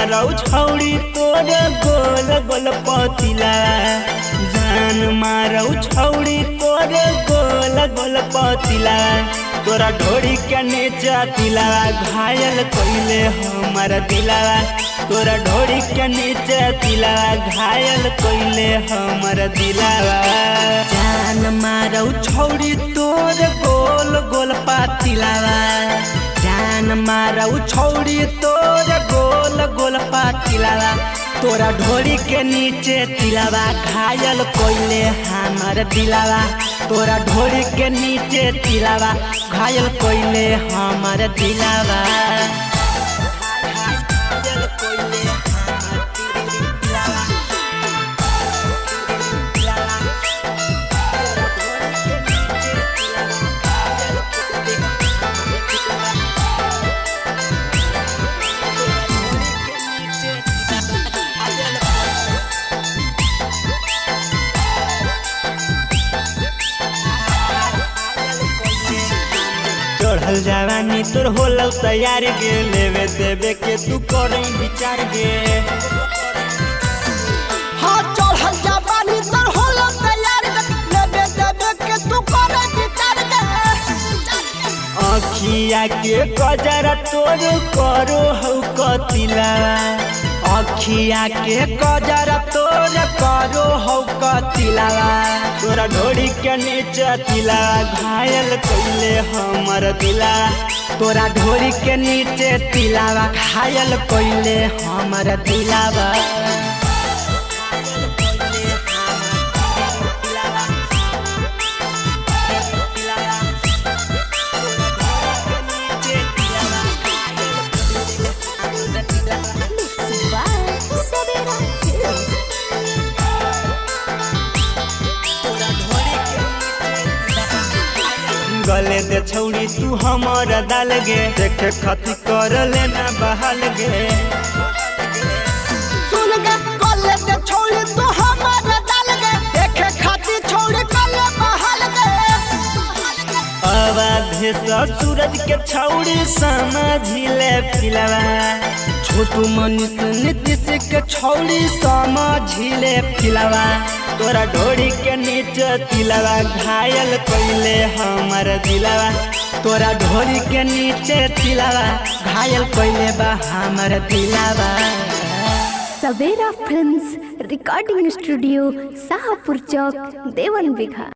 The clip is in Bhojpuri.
मारौ छौड़ी तोर गोल गोल पतिला जान मारौ छौड़ी तोर गोल गोल पतिला तोरा ढोड़ी के नीचा तिला घायल कइले हमर दिला तोरा ढोड़ी के नीचे तिला घायल कइले हमर दिला जान मारौ छौड़ी तोर गोल गोल पतिला जान मारौ छौड़ी तोर गोल गोल पतिला तोरा ढोड़ी के नीचे तिलावा घायल कइले हमर दिलावा तोरा ढोड़ी के नीचे तिलावा घायल कइले हमर दिलावा चढ़ल जवानी तोर होल तैयार गे लेवे देवे के तू करे विचार गे हाँ चढ़ल जवानी तोर होल तैयार गे लेवे देवे के तू करे विचार गे अखिया के गजरा तोर करो हौ कतिला अखिया के गजरा तोर करो हौ कतिला तोरा ढोड़ी के नीचे तिला घायल कइले हमर दिला तोरा ढोड़ी के नीचे तिलावा घायल कइले हमर दिलावा गले दे छौड़ी तू हमर डाल गे देखे खती कर लेना बहाल गे सुन गे गले दे छौड़ी तू हमर डाल गे देखे खती छौड़ी कले बहाल गे अवधि सूरज के छौड़ी समझिले फिलवा छोटू मनीष नीतीश के छौड़ी समझिले फिलवा तोरा ढोड़ी के नीचे तिलवा घायल कइले हमर दिलवा तोरा ढोड़ी के नीचे तिलवा घायल कइले बा हमर दिलवा। सवेरा फिल्म्स रिकॉर्डिंग स्टूडियो शाहपुर चौक देवन बिघा।